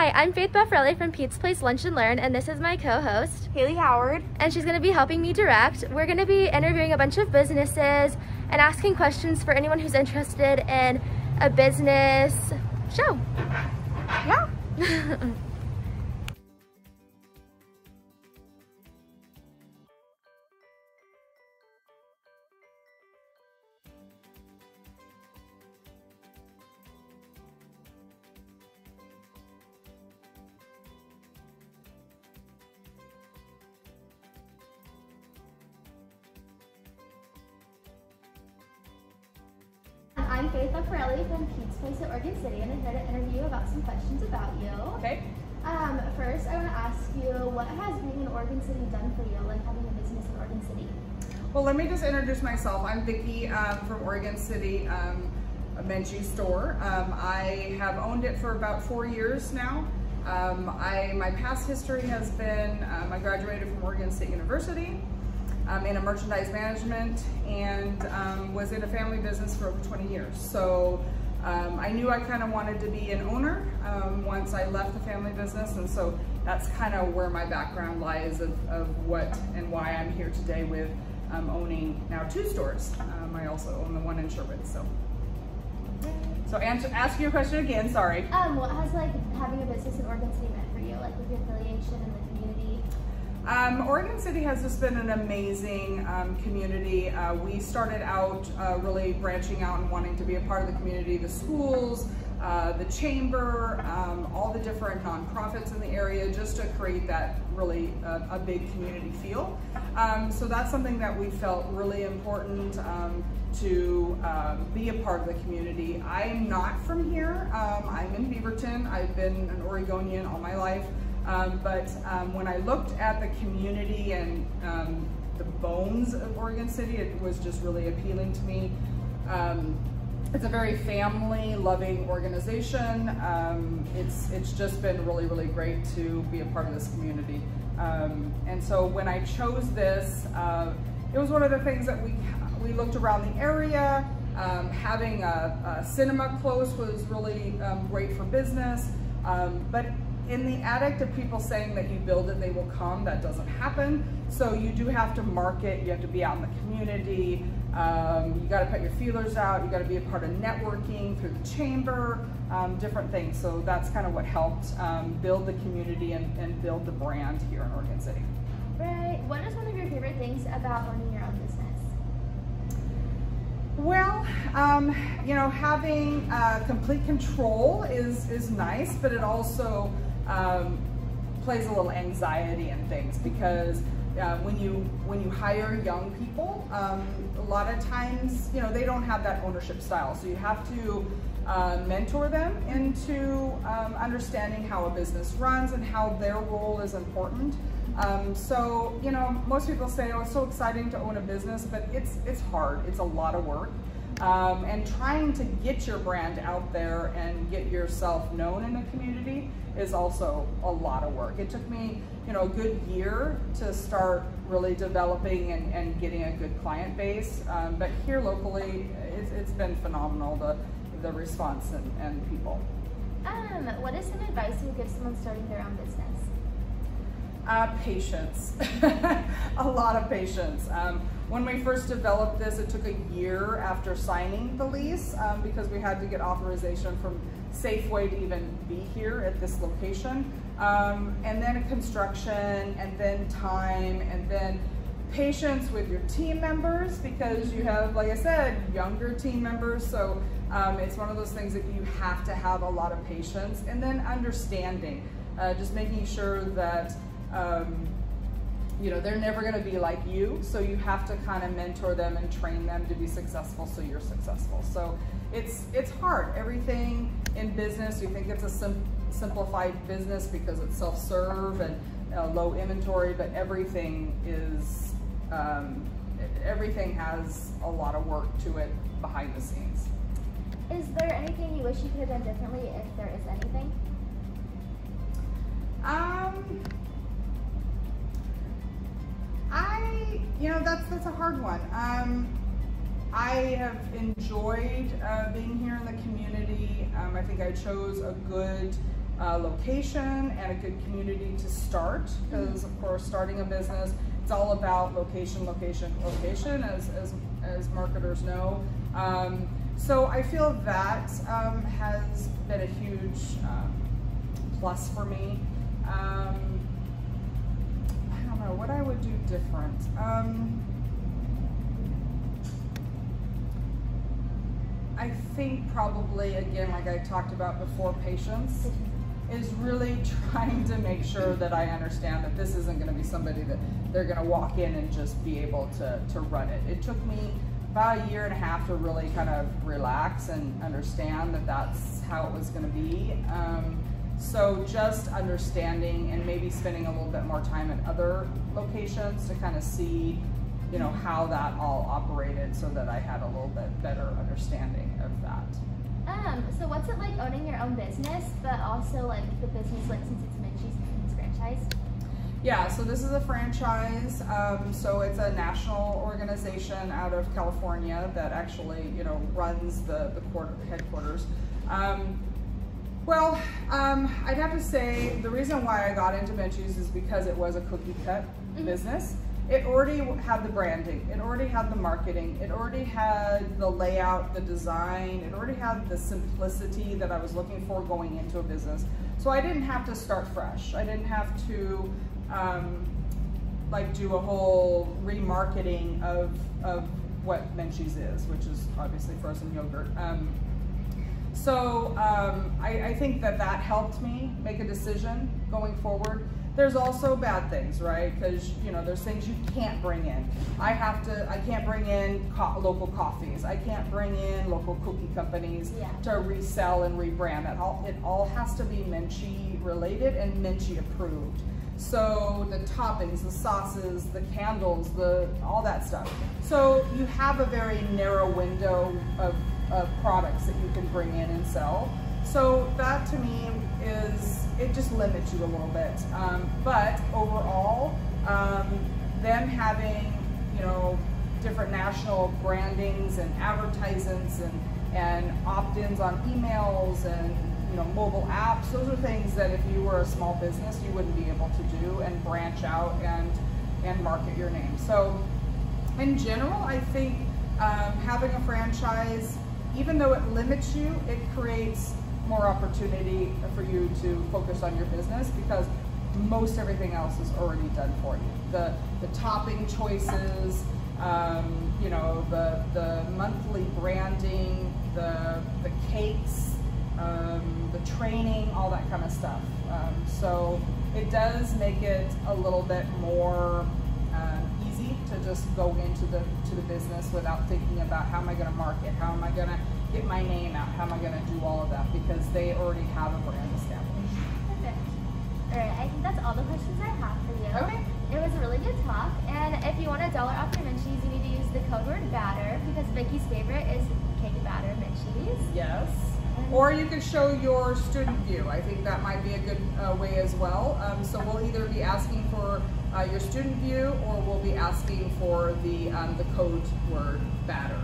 Hi, I'm Faith Buffarelli from Pete's Place Lunch and Learn, and this is my co-host, Haley Howard. And she's going to be helping me direct. We're going to be interviewing a bunch of businesses and asking questions for anyone who's interested in a business show. Yeah. I'm Faith Buffarelli from Pete's Place at Oregon City, and I'm here to interview about some questions about you. Okay. First, I want to ask you, what has being in Oregon City done for you, like having a business in Oregon City? Well, let me just introduce myself. I'm Vicki from Oregon City, a Menchie store. I have owned it for about 4 years now. My past history has been, I graduated from Oregon State University in a merchandise management, and was in a family business for over 20 years. So I knew I kind of wanted to be an owner once I left the family business, and so that's kind of where my background lies of what and why I'm here today with owning now 2 stores. I also own the one in Sherwood. So ask your question again, sorry. What has like having a business in Oregon City meant for you, like with your affiliation in the community? Oregon City has just been an amazing community. We started out really branching out and wanting to be a part of the community, the schools, the chamber, all the different nonprofits in the area, just to create that really a big community feel. So that's something that we felt really important to be a part of the community. I'm not from here. I'm in Beaverton. I've been an Oregonian all my life. But when I looked at the community and the bones of Oregon City, it was just really appealing to me. It's a very family-loving organization. It's just been really, really great to be a part of this community. And so when I chose this, it was one of the things that we looked around the area. Having a cinema close was really great for business. But in the addict of people saying that you build it, they will come, that doesn't happen. So you do have to market, you have to be out in the community, you gotta put your feelers out, you gotta be a part of networking through the chamber, different things. So that's kind of what helped build the community and build the brand here in Oregon City. Right. What is one of your favorite things about owning your own business? Well, you know, having complete control is nice, but it also plays a little anxiety in things, because when you hire young people, a lot of times, you know, they don't have that ownership style. So you have to mentor them into understanding how a business runs and how their role is important. So, you know, most people say, oh, it's so exciting to own a business, but it's hard. It's a lot of work. And trying to get your brand out there and get yourself known in the community is also a lot of work. It took me, you know, a good year to start really developing and getting a good client base. But here locally, it's been phenomenal, the response and people. What is some advice you would give someone starting their own business? Patience, a lot of patience. When we first developed this, it took a year after signing the lease because we had to get authorization from Safeway to even be here at this location. And then construction, and then time, and then patience with your team members, because you have, like I said, younger team members. So it's one of those things that you have to have a lot of patience, and then understanding, just making sure that you know, they're never going to be like you, so you have to kind of mentor them and train them to be successful so you're successful. So it's hard. Everything in business, you think it's a simplified business because it's self-serve and low inventory, but everything is everything has a lot of work to it behind the scenes. Is there anything you wish you could have done differently, if there is anything? You know, that's a hard one. I have enjoyed being here in the community. I think I chose a good location and a good community to start, because of course starting a business, it's all about location, location, location, as marketers know. So I feel that has been a huge plus for me. I don't know what I would do different. I think probably, again, like I talked about before, patience is really trying to make sure that I understand that this isn't going to be somebody that they're going to walk in and just be able to run it. It took me about 1.5 years to really kind of relax and understand that that's how it was going to be. So just understanding and maybe spending a little bit more time at other locations to kind of see, you know, how that all operated, so that I had a little bit better understanding of that. So what's it like owning your own business, but also like the business, like since it's Menchies, it's franchised? Yeah, so this is a franchise. So it's a national organization out of California that actually, you know, runs the headquarters. I'd have to say the reason why I got into Menchies is because it was a cookie cut business. It already had the branding, it already had the marketing, it already had the layout, the design, it already had the simplicity that I was looking for going into a business. So I didn't have to start fresh. I didn't have to like do a whole remarketing of what Menchies is, which is obviously frozen yogurt. I think that helped me make a decision going forward. There's also bad things, right? Because, you know, there's things you can't bring in. I can't bring in local coffees. I can't bring in local cookie companies to resell and rebrand. It all has to be Menchie related and Menchie approved. So the toppings, the sauces, the candles, all that stuff. So you have a very narrow window of products that you can bring in and sell. So that to me it just limits you a little bit. But overall, them having, you know, different national brandings and advertisements and opt-ins on emails and, you know, mobile apps, those are things that if you were a small business, you wouldn't be able to do and branch out and market your name. So in general, I think having a franchise, even though it limits you, it creates more opportunity for you to focus on your business, because most everything else is already done for you. The topping choices, you know, the monthly branding, the cakes, the training, all that kind of stuff. So it does make it a little bit more easy to just go into the business without thinking about how am I going to market, how am I going to get my name out, how am I going to do all of that, because they already have a brand established. Perfect. All right, I think that's all the questions I have for you. Okay. It was a really good talk, and if you want $1 off your Menchies, you need to use the code word batter, because Vicki's favorite is cake batter Menchies. Yes. Or you can show your student view. I think that might be a good way as well. So we'll either be asking for your student view, or we'll be asking for the code word batter.